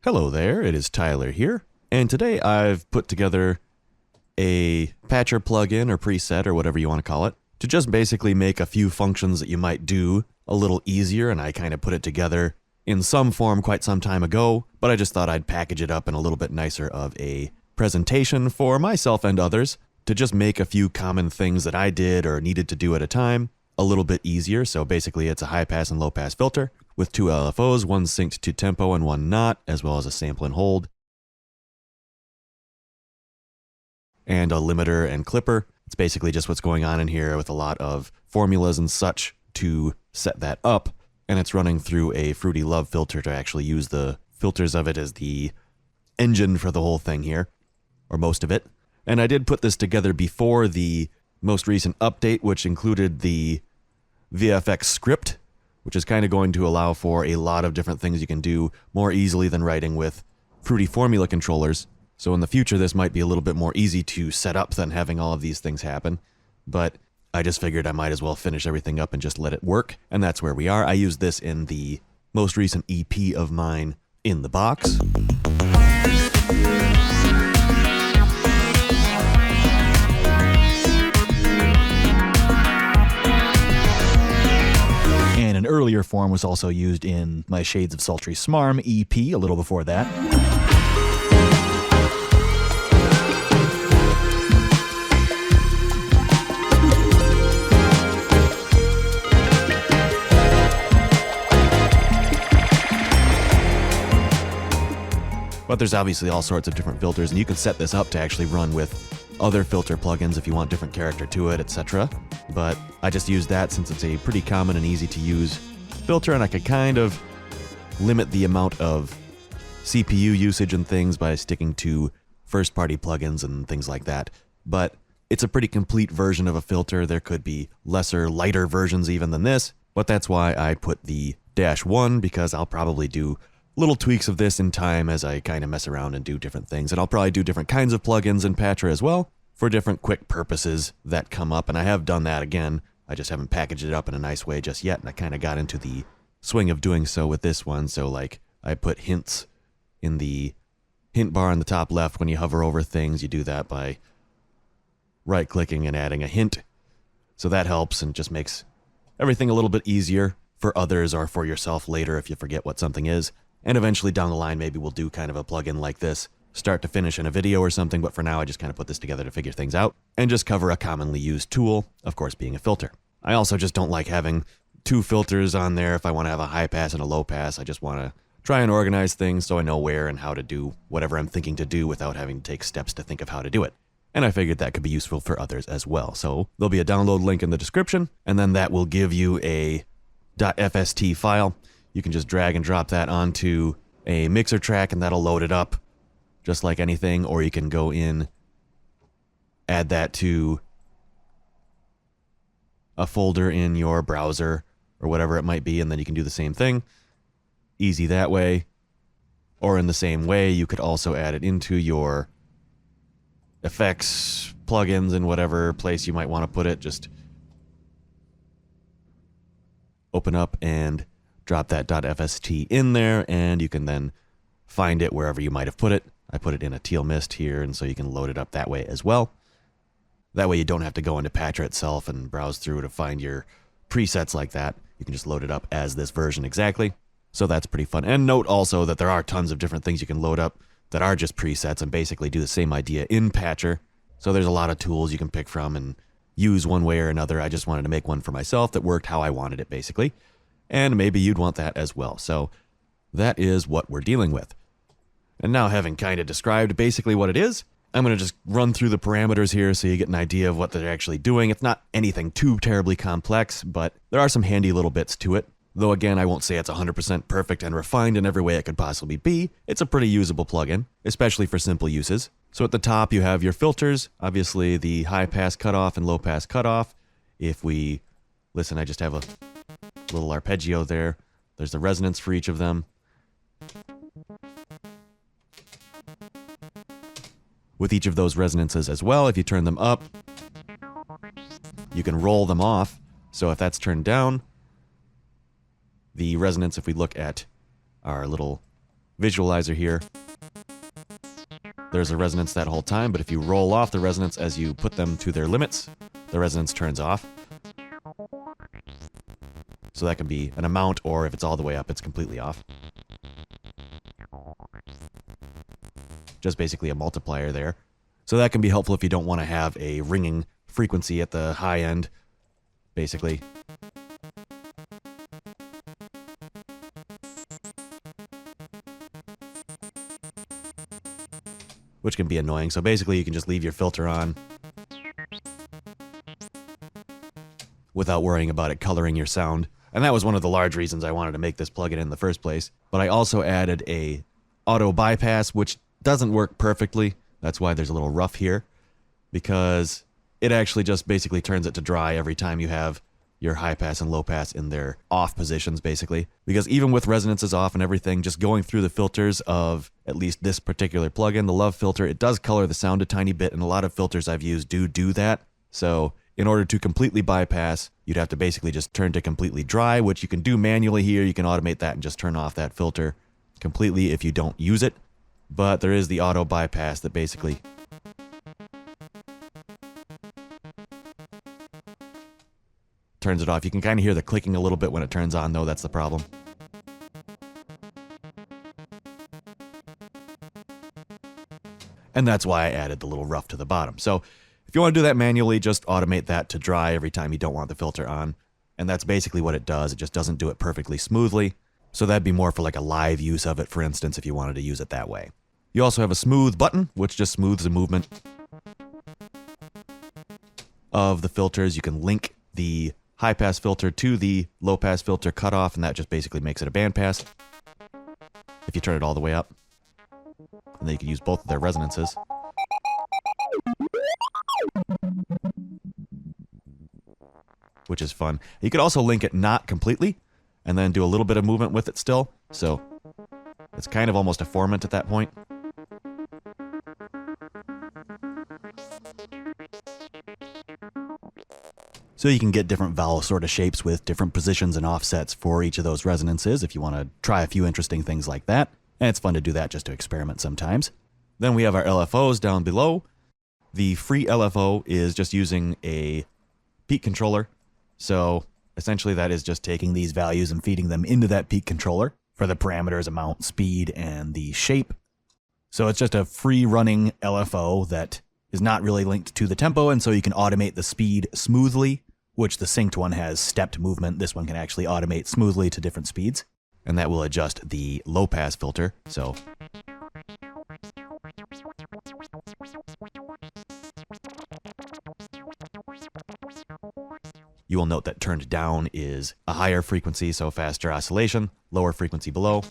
Hello there, it is Tyler here, and today I've put together a patcher plugin or preset or whatever you want to call it to just basically make a few functions that you might do a little easier, and I kind of put it together in some form quite some time ago, but I just thought I'd package it up in a little bit nicer of a presentation for myself and others to just make a few common things that I did or needed to do at a time a little bit easier. So basically it's a high-pass and low-pass filter with two LFOs, one synced to tempo and one not, as well as a sample and hold, and a limiter and clipper. It's basically just what's going on in here with a lot of formulas and such to set that up, and it's running through a Fruity Love filter to actually use the filters of it as the engine for the whole thing here, or most of it. And I did put this together before the most recent update, which included the VFX script, which is kind of going to allow for a lot of different things you can do more easily than writing with Fruity formula controllers. So in the future, this might be a little bit more easy to set up than having all of these things happen. But I just figured I might as well finish everything up and just let it work. And that's where we are. I used this in the most recent EP of mine, In the Box. And an earlier form was also used in my Shades of Sultry Smarm EP a little before that. But there's obviously all sorts of different filters, and you can set this up to actually run with other filter plugins if you want different character to it, etc. But I just use that since it's a pretty common and easy to use filter, and I could kind of limit the amount of CPU usage and things by sticking to first-party plugins and things like that. But it's a pretty complete version of a filter. There could be lesser, lighter versions even than this, but that's why I put the -1, because I'll probably do little tweaks of this in time as I kind of mess around and do different things. And I'll probably do different kinds of plugins in Patcher as well for different quick purposes that come up. And I have done that again. I just haven't packaged it up in a nice way just yet. And I kind of got into the swing of doing so with this one. So like I put hints in the hint bar on the top left. When you hover over things, you do that by right clicking and adding a hint. So that helps and just makes everything a little bit easier for others or for yourself later if you forget what something is. And eventually down the line, maybe we'll do kind of a plugin like this, start to finish in a video or something, but for now I just kind of put this together to figure things out and just cover a commonly used tool, of course being a filter. I also just don't like having two filters on there if I want to have a high pass and a low pass. I just want to try and organize things so I know where and how to do whatever I'm thinking to do without having to take steps to think of how to do it. And I figured that could be useful for others as well. So there'll be a download link in the description, and then that will give you a .fst file. You can just drag and drop that onto a mixer track and that'll load it up just like anything, or you can go in, add that to a folder in your browser or whatever it might be, and then you can do the same thing. Easy that way. Or in the same way, you could also add it into your effects, plugins, in whatever place you might want to put it. Just open up and drop that .fst in there, and you can then find it wherever you might have put it. I put it in a teal mist here, and so you can load it up that way as well. That way you don't have to go into Patcher itself and browse through to find your presets like that. You can just load it up as this version exactly. So that's pretty fun. And note also that there are tons of different things you can load up that are just presets and basically do the same idea in Patcher. So there's a lot of tools you can pick from and use one way or another. I just wanted to make one for myself that worked how I wanted it, basically. And maybe you'd want that as well. So that is what we're dealing with. And now, having kind of described basically what it is, I'm going to just run through the parameters here so you get an idea of what they're actually doing. It's not anything too terribly complex, but there are some handy little bits to it. Though again, I won't say it's 100% perfect and refined in every way it could possibly be. It's a pretty usable plugin, especially for simple uses. So at the top you have your filters, obviously the high pass cutoff and low pass cutoff. If we listen, I just have a little arpeggio there. There's the resonance for each of them. With each of those resonances as well, if you turn them up, you can roll them off. So if that's turned down, the resonance, if we look at our little visualizer here, there's a resonance that whole time, but if you roll off the resonance as you put them to their limits, the resonance turns off. So that can be an amount, or if it's all the way up, it's completely off. Just basically a multiplier there. So that can be helpful if you don't want to have a ringing frequency at the high end, basically. Which can be annoying. So basically you can just leave your filter on without worrying about it coloring your sound. And that was one of the large reasons I wanted to make this plugin in the first place. But I also added a auto bypass, which doesn't work perfectly. That's why there's a little rough here, because it actually just basically turns it to dry every time you have your high pass and low pass in their off positions, basically. Because even with resonances off and everything, just going through the filters of at least this particular plugin, the Love filter, it does color the sound a tiny bit, and a lot of filters I've used do that. So in order to completely bypass, you'd have to basically just turn to completely dry, which you can do manually here. You can automate that and just turn off that filter completely if you don't use it. But there is the auto bypass that basically turns it off. You can kind of hear the clicking a little bit when it turns on, though. That's the problem. And that's why I added the little rough to the bottom. So if you want to do that manually, just automate that to dry every time you don't want the filter on. And that's basically what it does. It just doesn't do it perfectly smoothly. So that'd be more for like a live use of it, for instance, if you wanted to use it that way. You also have a smooth button, which just smooths the movement of the filters. You can link the high pass filter to the low pass filter cutoff, and that just basically makes it a band pass if you turn it all the way up. And then you can use both of their resonances. Which is fun. You could also link it not completely, and then do a little bit of movement with it still. So it's kind of almost a formant at that point. So you can get different vowel sort of shapes with different positions and offsets for each of those resonances if you want to try a few interesting things like that. And it's fun to do that just to experiment sometimes. Then we have our LFOs down below. The free LFO is just using a peak controller. So essentially that is just taking these values and feeding them into that peak controller for the parameters, amount, speed, and the shape. So it's just a free running LFO that is not really linked to the tempo, and so you can automate the speed smoothly, which the synced one has stepped movement. This one can actually automate smoothly to different speeds. And that will adjust the low pass filter. So you will note that turned down is a higher frequency, so faster oscillation, lower frequency below.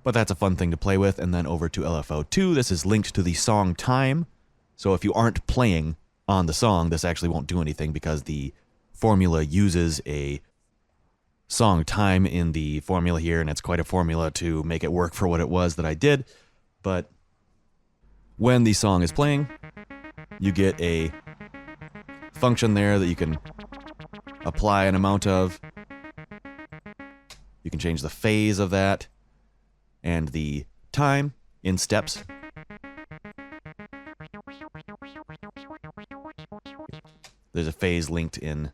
But that's a fun thing to play with. And then over to LFO2, this is linked to the song time. So if you aren't playing on the song, this actually won't do anything because the formula uses a song time in the formula here, and it's quite a formula to make it work for what it was that I did. But when the song is playing, you get a function there that you can apply an amount of. You can change the phase of that and the time in steps. There's a phase linked in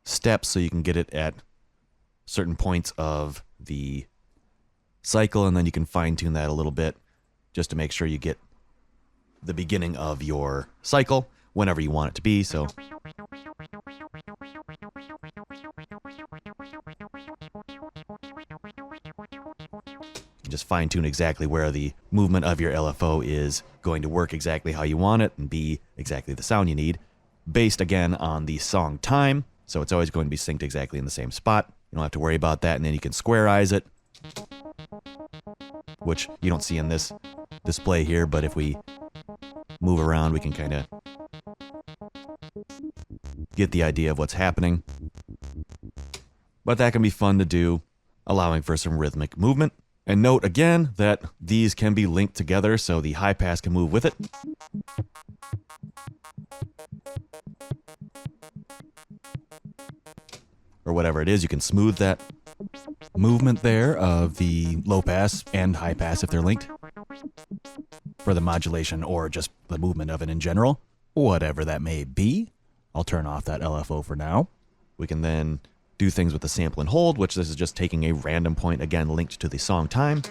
steps, so you can get it at certain points of the cycle, and then you can fine-tune that a little bit just to make sure you get the beginning of your cycle whenever you want it to be. So just fine-tune exactly where the movement of your LFO is going to work exactly how you want it and be exactly the sound you need, based again on the song time. So it's always going to be synced exactly in the same spot. You don't have to worry about that, and then you can square eyes it, which you don't see in this display here, but if we move around, we can kind of get the idea of what's happening. But that can be fun to do, allowing for some rhythmic movement. And note again that these can be linked together, so the high pass can move with it. or whatever it is, you can smooth that movement there of the low pass and high pass if they're linked for the modulation or just the movement of it in general, whatever that may be. I'll turn off that LFO for now. We can then do things with the sample and hold, which this is just taking a random point, again, linked to the song time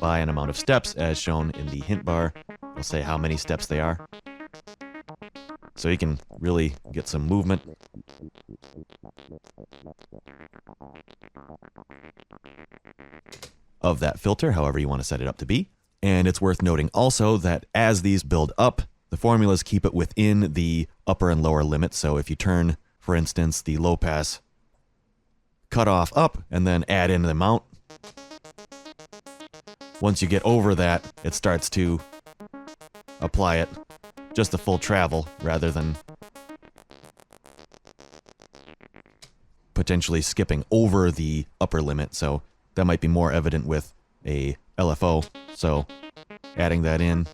by an amount of steps as shown in the hint bar. I'll say how many steps they are. So you can really get some movement. Of that filter, however you want to set it up to be. And it's worth noting also that as these build up, the formulas keep it within the upper and lower limits. So if you turn, for instance, the low pass cutoff up and then add in the amount, once you get over that, it starts to apply it just the full travel rather than potentially skipping over the upper limit. So that might be more evident with a LFO. So adding that in.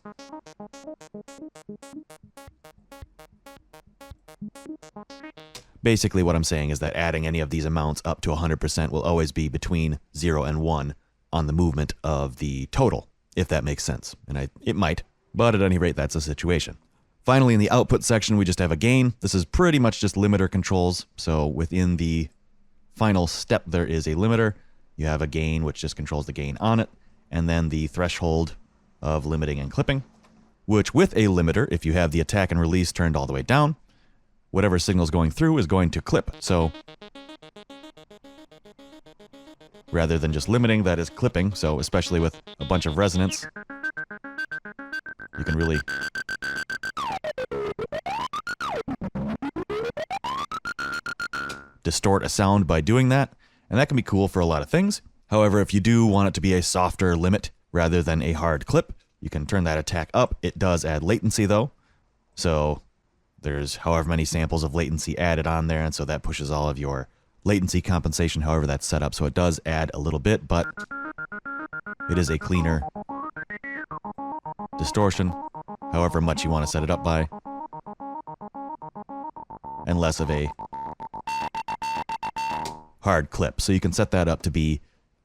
Basically what I'm saying is that adding any of these amounts up to 100% will always be between 0 and 1 on the movement of the total, if that makes sense. And it might, but at any rate, that's the situation. Finally, in the output section, we just have a gain. This is pretty much just limiter controls. So within the final step, there is a limiter. You have a gain, which just controls the gain on it, and then the threshold of limiting and clipping, which with a limiter, if you have the attack and release turned all the way down, whatever signal's going through is going to clip. So rather than just limiting, that is clipping. So especially with a bunch of resonance, you can really distort a sound by doing that, and that can be cool for a lot of things. However, if you do want it to be a softer limit rather than a hard clip, you can turn that attack up. It does add latency though, so there's however many samples of latency added on there, and so that pushes all of your latency compensation, however that's set up. So it does add a little bit, but it is a cleaner distortion, however much you want to set it up by, and less of a hard clip. So you can set that up to be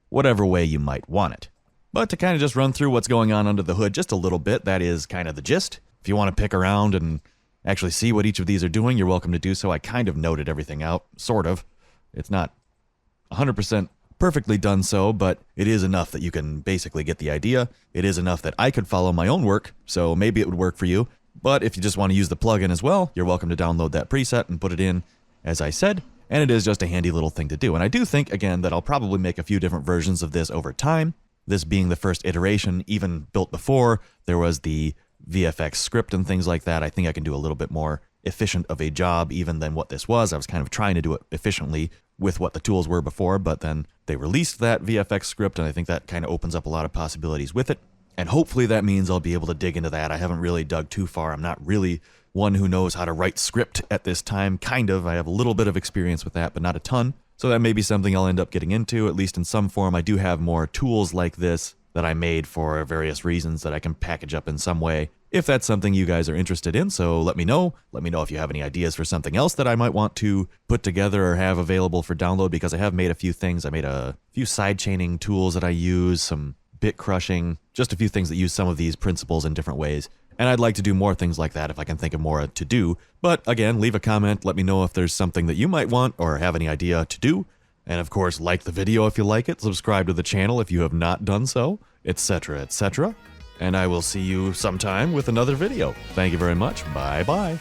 whatever way you might want it. But to kind of just run through what's going on under the hood just a little bit, that is kind of the gist. If you want to pick around and actually see what each of these are doing, you're welcome to do so. I kind of noted everything out, sort of. It's not 100% perfectly done so, but it is enough that you can basically get the idea. It is enough that I could follow my own work, so maybe it would work for you. But if you just want to use the plugin as well, you're welcome to download that preset and put it in, as I said, and it is just a handy little thing to do. And I do think, again, that I'll probably make a few different versions of this over time. This being the first iteration, even built before there was the VFX script and things like that. I think I can do a little bit more efficient of a job even than what this was. I was kind of trying to do it efficiently with what the tools were before, but then they released that VFX script, and I think that kind of opens up a lot of possibilities with it. And hopefully that means I'll be able to dig into that. I haven't really dug too far. I'm not really one who knows how to write script at this time. Kind of. I have a little bit of experience with that, but not a ton. So that may be something I'll end up getting into, at least in some form. I do have more tools like this that I made for various reasons that I can package up in some way, if that's something you guys are interested in. So let me know. Let me know if you have any ideas for something else that I might want to put together or have available for download, because I have made a few things. I made a few sidechaining tools that I use, some bit crushing, just a few things that use some of these principles in different ways. And I'd like to do more things like that if I can think of more to do. But again, leave a comment. Let me know if there's something that you might want or have any idea to do. And of course, like the video if you like it, subscribe to the channel if you have not done so, etc., etc. And I will see you sometime with another video. Thank you very much. Bye-bye.